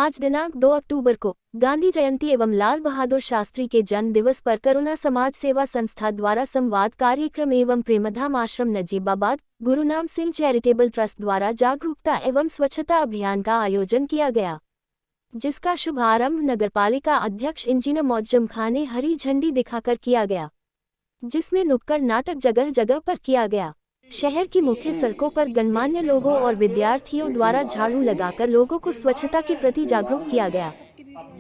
आज दिनांक 2 अक्टूबर को गांधी जयंती एवं लाल बहादुर शास्त्री के जन्म दिवस पर करुणा समाज सेवा संस्था द्वारा संवाद कार्यक्रम एवं प्रेमधाम आश्रम नजीबाबाद गुरुनाम सिंह चैरिटेबल ट्रस्ट द्वारा जागरूकता एवं स्वच्छता अभियान का आयोजन किया गया, जिसका शुभारंभ नगरपालिका अध्यक्ष इंजीनियर मौजम खान ने हरी झंडी दिखाकर किया गया, जिसमें नुक्कड़ नाटक जगह जगह पर किया गया। शहर की मुख्य सड़कों पर गणमान्य लोगों और विद्यार्थियों द्वारा झाड़ू लगाकर लोगों को स्वच्छता के प्रति जागरूक किया गया।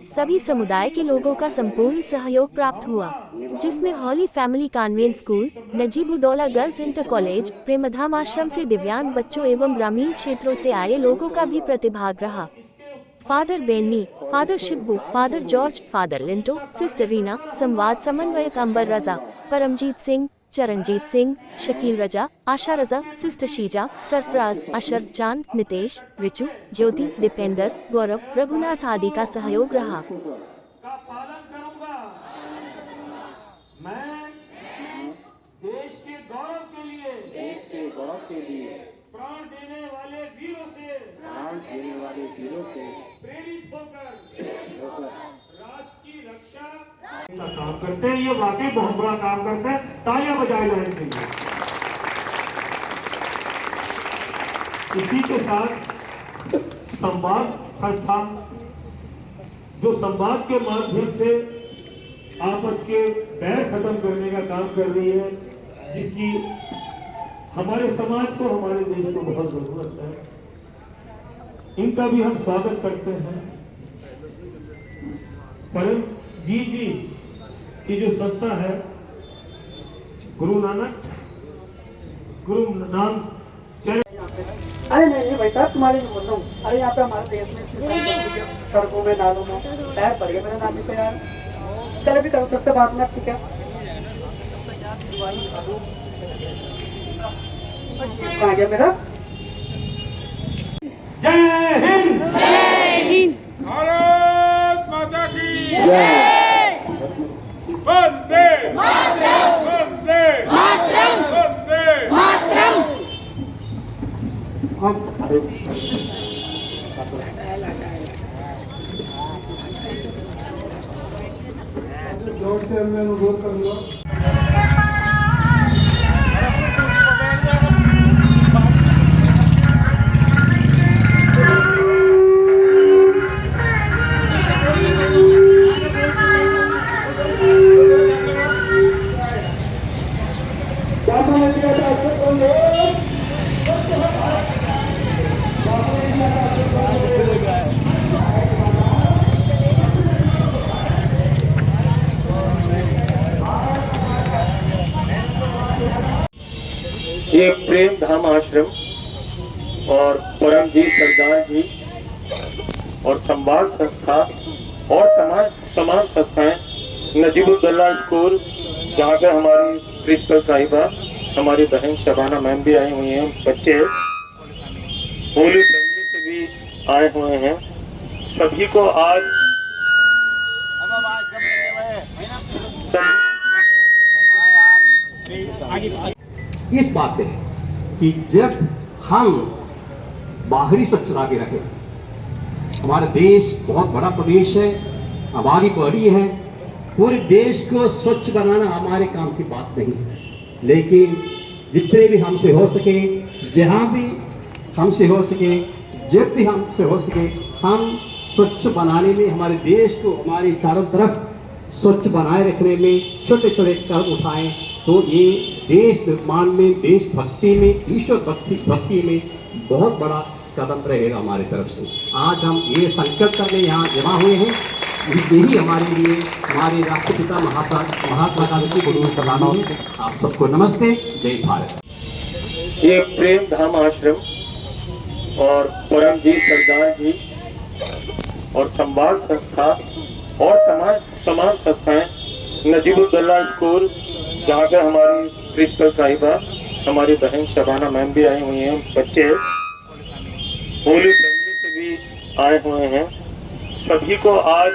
सभी समुदाय के लोगों का संपूर्ण सहयोग प्राप्त हुआ, जिसमें holy family convent school, Najibuddaula girls inter college, Premdham Ashram से दिव्यांग बच्चों एवं ग्रामीण क्षेत्रों से आए लोगों का भी प्रतिभाग रहा। Father Benny, father Shibu, father George, father Linto, sister Reena, संवाद समन्वयक अंबर रजा, परमजीत सिंह, चरणजीत सिंह, शकील रजा, आशा रजा, सिस्टर शीजा, सरफराज, अशरफ चांद, नितेश, रिचू, ज्योति, दीपेंद्र, गौरव, रघुनाथ आदि का सहयोग रहा। का पालन करूंगा। मैं देश के गौरव के लिए प्राण देने वाले वीरों से प्रेरित होकर राष्ट्र की रक्षा का काम करते हैं। ये वाकई बहुत बड़ा काम करते हैं। तालियां बजाए जाने के लिए। इसी के साथ संवाद संस्था जो संवाद के माध्यम से आपस के बैर खत्म करने का काम कर रही है, जिसकी हमारे समाज को, हमारे देश को बहुत जरूरत है, इनका भी हम स्वागत करते हैं। परम जी की जो संस्था है गुरु नाम अरे नहीं भाई साहब, तुम्हारे लिए बोल रहा हूँ। अरे यहाँ पे हमारे देश में सड़कों में नालों में टायर पड़ गए मेरे नाम पे यार। चलो भी कल से बात में, ठीक है? आ गया मेरा। जय हिंद, जय हिंद, भारत माता की जय, वंदे मातरम, वंदे मातरम, वंदे मातरम। जोर से मैं अनुरोध करूंगा। ये प्रेम धाम आश्रम और परमजीत सरदार जी और संवाद संस्था और तमाम संस्थाएं, नजीबुद्दौला स्कूल जहाँ पे हमारी प्रिंसिपल साहिबा, हमारी बहन शबाना मैम भी आई हुई हैं, बच्चे होली फैमिली से भी आए हुए हैं। सभी को आज इस बात पे कि जब हम बाहरी स्वच्छता के रखें, हमारा देश बहुत बड़ा प्रदेश है, आबादी बढ़ी है, पूरे देश को स्वच्छ बनाना हमारे काम की बात नहीं है, लेकिन जितने भी हमसे हो सके, जहाँ भी हमसे हो सके, जब भी हमसे हो सके, हम स्वच्छ बनाने में, हमारे देश को हमारे चारों तरफ स्वच्छ बनाए रखने में छोटे छोटे कदम उठाएं, तो ये देश निर्माण में, देशभक्ति में, ईश्वर भक्ति में बहुत बड़ा कदम रहेगा हमारी तरफ से। आज हम ये संकल्प करने यहाँ जमा हुए हैं, यही हमारे लिए हमारे राष्ट्रपिता महात्मा गांधी को गुरु सलामी है। आप सबको नमस्ते, जय भारत। ये प्रेम धाम आश्रम और परमजीत सरदार जी और संवाद संस्था और तमाम संस्थाएं, नजीबुद्दौला स्कूल जहाँ पे हमारी प्रिंसिपल साहिबा, हमारी बहन शबाना मैम भी आई हुई हैं, बच्चे होली फैमिली से भी आए हुए हैं। सभी को आज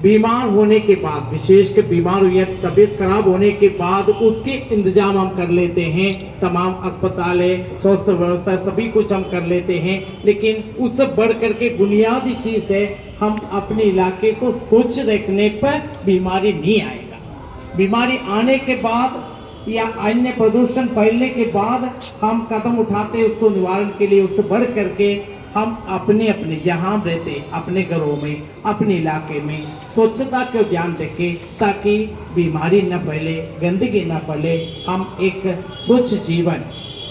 बीमार होने के बाद, विशेषकर बीमार हुई है, तबीयत खराब होने के बाद उसके इंतजाम हम कर लेते हैं, तमाम अस्पताल है, स्वास्थ्य व्यवस्था सभी कुछ हम कर लेते हैं, लेकिन उससे बढ़ करके बुनियादी चीज़ है हम अपने इलाके को स्वच्छ रखने पर बीमारी नहीं आएगा। बीमारी आने के बाद या अन्य प्रदूषण फैलने के बाद हम कदम उठाते हैं उसको निवारण के लिए। उससे बढ़ करके हम अपने अपने जहाँ हम रहते हैं, अपने घरों में, अपने इलाके में स्वच्छता को ध्यान रखें ताकि बीमारी न फैले, गंदगी न फैले। हम एक स्वच्छ जीवन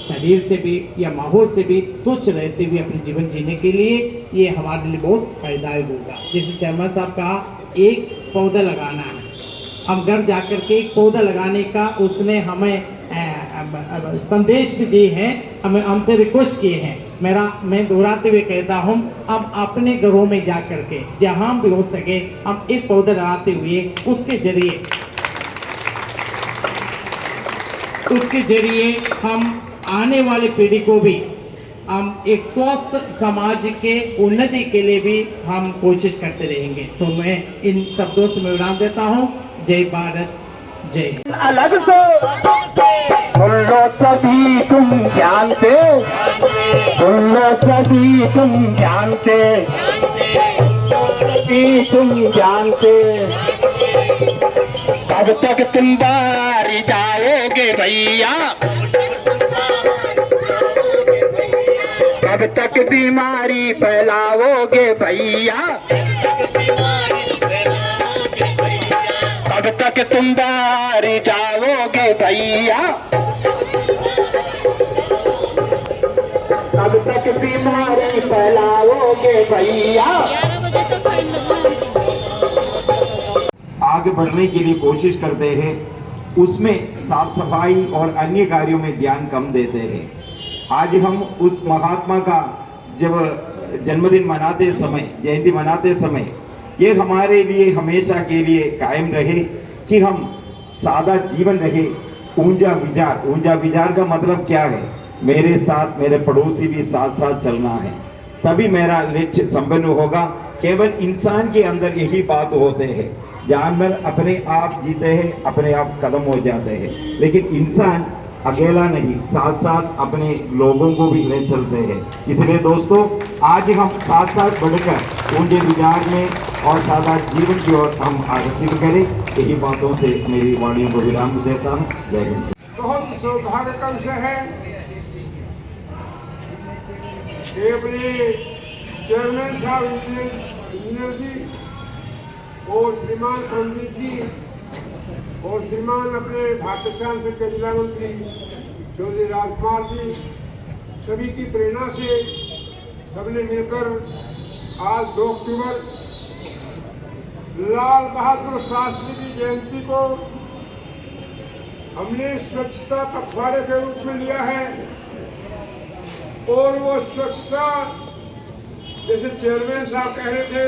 शरीर से भी या माहौल से भी स्वच्छ रहते हुए अपने जीवन जीने के लिए ये हमारे लिए बहुत फायदायक होगा। जैसे चेयरमैन साहब कहा, एक पौधा लगाना है, हम घर जाकर के एक पौधा लगाने का उसने हमें संदेश भी दिए हैं, हमें हमसे रिक्वेस्ट किए हैं। मैं दोहराते हुए कहता हूँ, हम अपने घरों में जा कर के जहाँ भी हो सके हम एक पौधा लगाते हुए उसके जरिए हम आने वाली पीढ़ी को भी हम एक स्वस्थ समाज के उन्नति के लिए भी हम कोशिश करते रहेंगे। तो मैं इन शब्दों से मैं विराम देता हूँ। जय भारत, जय हिंद। अलग से सुन लो सभी तुम ध्यान से, सुन लो सभी तुम ध्यान से, सभी तुम ध्यान से। कब तक तुम बारी जाओगे भैया, कब तक बीमारी फैलाओगे भैया, कब तक तुम बारी जाओगे भैया, कब तक बीमारी फैलाओगे भैया। आगे बढ़ने के लिए कोशिश करते हैं, उसमें साफ सफाई और अन्य कार्यों में ध्यान कम देते हैं। आज हम उस महात्मा का जब जन्मदिन मनाते समय, जयंती मनाते समय, ये हमारे लिए हमेशा के लिए कायम रहे कि हम सादा जीवन रहे। ऊंचा विचार का मतलब क्या है? मेरे साथ मेरे पड़ोसी भी साथ साथ चलना है, तभी मेरा लक्ष्य संपन्न होगा। केवल इंसान के अंदर यही बात होते हैं। जानवर अपने आप जीते हैं, अपने आप खत्म हो जाते हैं, लेकिन इंसान अकेला नहीं, साथ साथ अपने लोगों को भी ले चलते हैं। इसलिए दोस्तों, आज हम साथ साथ बढ़कर ऊंचे विचार में और सादा जीवन की ओर हम आकर्षित करें। यही बातों से मेरी वाणियों को विराम देता हूँ। जय हिंद। बहुत सौभाग्य का विषय है कि अपने चेयरमैन साहब इंजीनियर जी और श्रीमान परमजीत जी और श्रीमान अपने भारतीय सांसद के जिला मंत्री चौधरी राजकुमार जी, सभी की प्रेरणा से सबने मिलकर आज 2 अक्टूबर लाल बहादुर शास्त्री की जयंती को हमने स्वच्छता पखवाड़े के रूप में लिया है। और वो स्वच्छता, जैसे चेयरमैन साहब कह रहे थे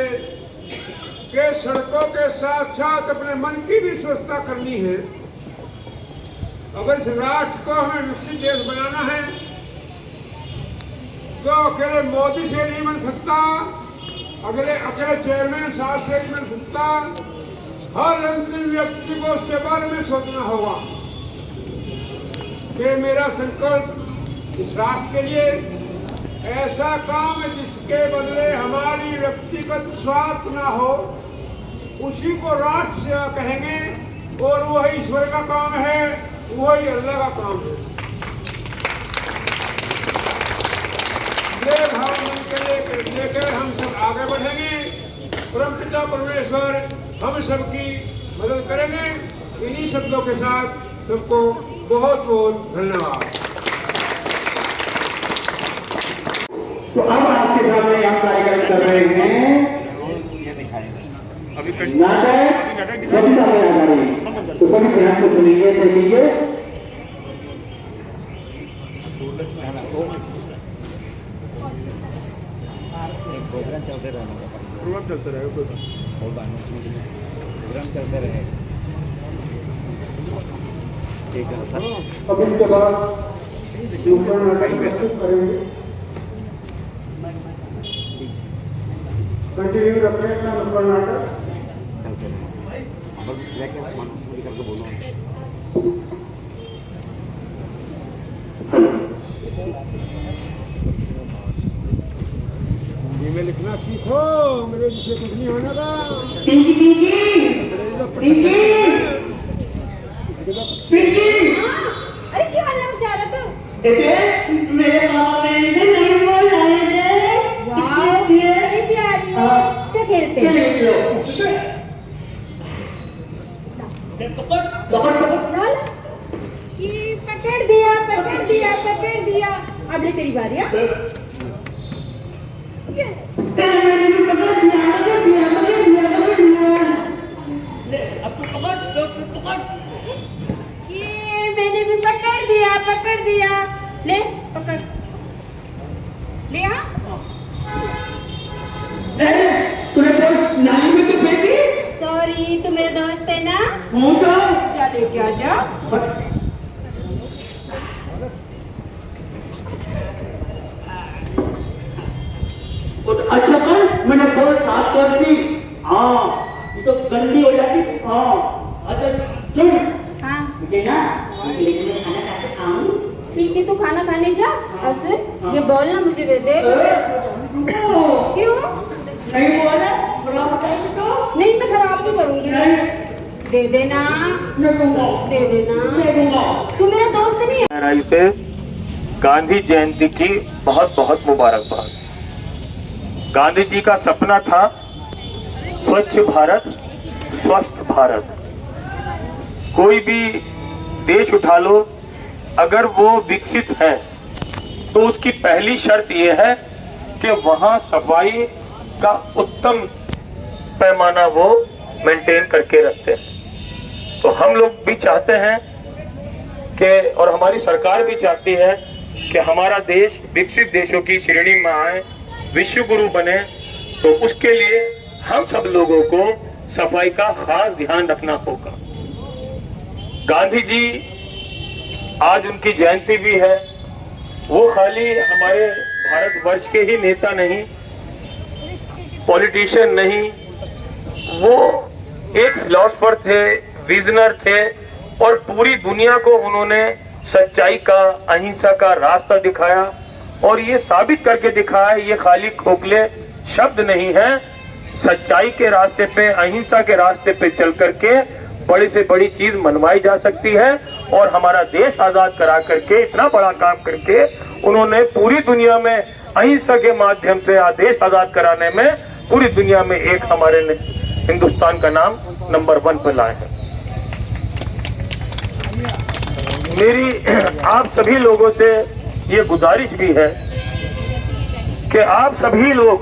कि सड़कों के साथ साथ अपने मन की भी स्वच्छता करनी है। अगर इस राष्ट्र को हमें विकसित देश बनाना है तो अकेले मोदी से नहीं बन सकता, अकेले चेयरमैन साहब से नहीं बन सकता। हर अंतिम व्यक्ति को उसके बारे में सोचना होगा कि मेरा संकल्प इस राष्ट्र के लिए ऐसा काम है जिसके बदले हमारी व्यक्तिगत स्वार्थ ना हो, उसी को राष्ट्र सेवा कहेंगे। और वही ईश्वर का काम है, वही अल्लाह का काम है। ये भाव मन के लेकर हम सब आगे बढ़ेंगे। परमपिता परमेश्वर हम सबकी मदद करेंगे। इन्हीं शब्दों के साथ सबको बहुत बहुत धन्यवाद। तो अब आपके सामने हम कार्यक्रम कर रहे हैं नाटक सविता हजारी। तो सभी ध्यान से सुनिए, देखेंगे। प्रोग्राम चलते रहे, प्रोग्राम चलते रहे। ठीक है सर। अब इसके बाद नुक्कड़ नाटक प्रस्तुत करेंगे। कंटिन्यू रखें अपना नुक्कड़ नाटक। लेके मुझे करके बोलो। हिंदी में लिखना सीखो, अंग्रेजी से कुछ नहीं होने का। अरे क्या हाल है बेचारा तो? मेरे मामा मेरे से नहीं बोल रहे थे। वाह, कितनी प्यारी है। अच्छा खेलते हैं। लाल, ये पकड़ दिया, पकड़ दिया, पकड़ दिया। अब ले तेरी बारी है। ये मैंने भी पकड़ दिया। ले पकड़, ले हाँ। नाली में तो फेंकी। सॉरी, तू मेरा दोस्त है ना? हूँ तो। जा लेके आ जा। अच्छा कर, मैंने बहुत साफ कर दी। हाँ, ये तो गंदी हो जाती। हाँ, अच्छा सुन, हाँ मुझे ना लेकिन मैं खाना खा के आऊँ। ठीक है, तू खाना खाने जा। और सुन, ये बॉल ना मुझे दे दे। क्यों? नहीं बोला, खराब करेंगे तो? नहीं, मैं खराब नहीं करूंगी। दे देना, नहीं दूंगा, दे देना। नहीं दूंगा। तू मेरा दोस्त नहीं है। गहराई से गांधी जयंती की बहुत बहुत मुबारकबाद। गांधी जी का सपना था स्वच्छ भारत, स्वस्थ भारत। कोई भी देश उठा लो, अगर वो विकसित है तो उसकी पहली शर्त यह है कि वहां सफाई का उत्तम पैमाना वो मेंटेन करके रखते हैं। तो हम लोग भी चाहते हैं कि, और हमारी सरकार भी चाहती है कि हमारा देश विकसित देशों की श्रेणी में आए, विश्व गुरु बने। तो उसके लिए हम सब लोगों को सफाई का खास ध्यान रखना होगा। गांधी जी, आज उनकी जयंती भी है। वो खाली हमारे भारतवर्ष के ही नेता नहीं, पॉलिटिशियन नहीं, वो एक फिलोसफर थे, विजनर थे, और पूरी दुनिया को उन्होंने सच्चाई का, अहिंसा का रास्ता दिखाया और ये साबित करके दिखाया। ये खाली खोखले शब्द नहीं है। सच्चाई के रास्ते पे, अहिंसा के रास्ते पे चल करके बड़ी से बड़ी चीज मनवाई जा सकती है। और हमारा देश आजाद करा करके, इतना बड़ा काम करके उन्होंने पूरी दुनिया में अहिंसा के माध्यम से देश आजाद कराने में पूरी दुनिया में एक हमारे हिंदुस्तान का नाम नंबर 1 पर लाए हैं। मेरी आप सभी लोगों से ये गुजारिश भी है कि आप सभी लोग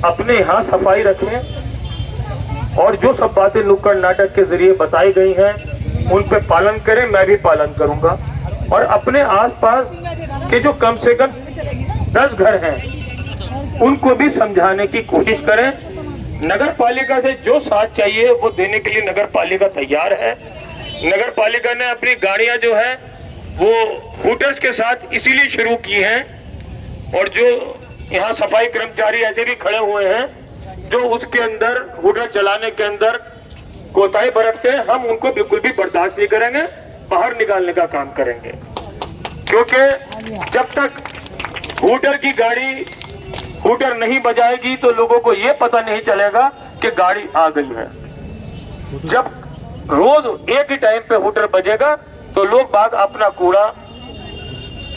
अपने यहाँ सफाई रखें और जो सब बातें नुक्कड़ नाटक के जरिए बताई गई हैं उन पे पालन करें। मैं भी पालन करूंगा। और अपने आसपास के जो कम से कम 10 घर हैं उनको भी समझाने की कोशिश करें। नगर पालिका से जो साथ चाहिए वो देने के लिए नगर पालिका तैयार है। नगर पालिका ने अपनी गाड़ियां जो है वो हूटर्स के साथ इसीलिए शुरू की हैं, और जो यहाँ सफाई कर्मचारी ऐसे भी खड़े हुए हैं जो उसके अंदर हूटर चलाने के अंदर कोताही बरतते हैं, हम उनको बिल्कुल भी बर्दाश्त नहीं करेंगे, बाहर निकालने का काम करेंगे। क्योंकि जब तक हूटर की गाड़ी हूटर नहीं बजाएगी तो लोगों को ये पता नहीं चलेगा कि गाड़ी आ गई है। जब रोज एक ही टाइम पे हूटर बजेगा तो लोग बाग अपना कूड़ा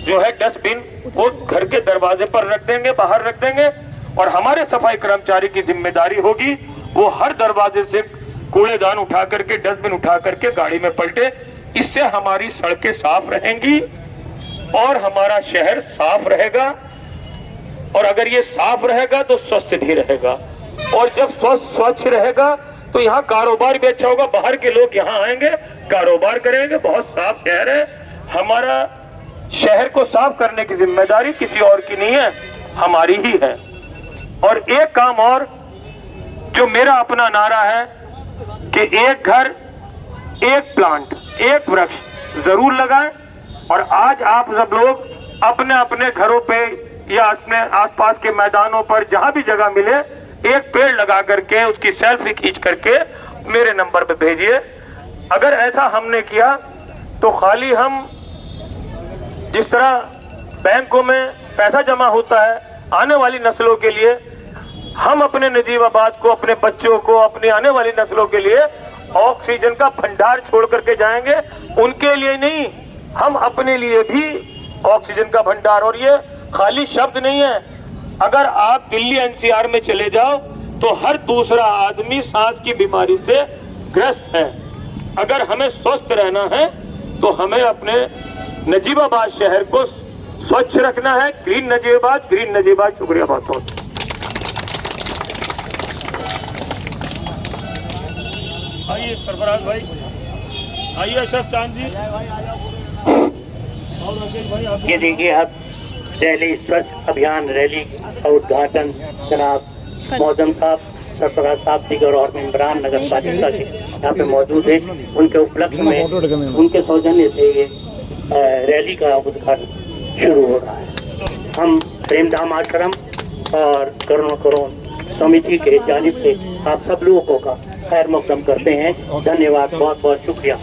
जो है डस्टबिन वो घर के दरवाजे पर रख देंगे, बाहर रख देंगे। और हमारे सफाई कर्मचारी की जिम्मेदारी होगी वो हर दरवाजे से कूड़ेदान उठा करके, डस्टबिन उठा करके गाड़ी में पलटे। इससे हमारी सड़कें साफ रहेंगी और हमारा शहर साफ रहेगा। और अगर ये साफ रहेगा तो स्वस्थ भी रहेगा, और जब स्वच्छ रहेगा तो यहाँ कारोबार भी अच्छा होगा। बाहर के लोग यहाँ आएंगे, कारोबार करेंगे। बहुत साफ शहर है हमारा। शहर को साफ करने की जिम्मेदारी किसी और की नहीं है, हमारी ही है। और एक काम और जो मेरा अपना नारा है कि एक घर, एक प्लांट, एक वृक्ष जरूर लगाएं। और आज आप सब लोग अपने अपने घरों पे या अपने आसपास के मैदानों पर जहां भी जगह मिले एक पेड़ लगा करके उसकी सेल्फी खींच करके मेरे नंबर पे भेजिए। अगर ऐसा हमने किया तो खाली हम जिस तरह बैंकों में पैसा जमा होता है आने वाली नस्लों के लिए, हम अपने नजीबाबाद को, अपने बच्चों को, अपनी आने वाली नस्लों के लिए ऑक्सीजन का भंडार छोड़ करके जाएंगे। उनके लिए नहीं, हम अपने लिए भी ऑक्सीजन का भंडार। और ये खाली शब्द नहीं है, अगर आप दिल्ली एनसीआर में चले जाओ तो हर दूसरा आदमी सांस की बीमारी से ग्रस्त है। अगर हमें स्वस्थ रहना है तो हमें अपने नजीबाबाद शहर को स्वच्छ रखना है। Green Najibabad, green Najibabad. शुक्रिया बहुत बहुत। आइए सरफराज भाई, आइए अशरफ चांद जी, और राकेश भाई आप। ये देखिए अब रैली, स्वच्छ अभियान रैली का उद्घाटन जनाब मौजम साहब, सरफराज साहब दीगर और मेंबरान नगर पालिका के यहाँ पे मौजूद हैं। उनके उपलक्ष्य में, उनके सौजन्य से ये रैली का उद्घाटन शुरू हो रहा है। हम प्रेमधाम आश्रम और करुणा करोन समिति के जानिब से आप सब लोगों का खैर मकदम करते हैं। धन्यवाद, बहुत बहुत शुक्रिया।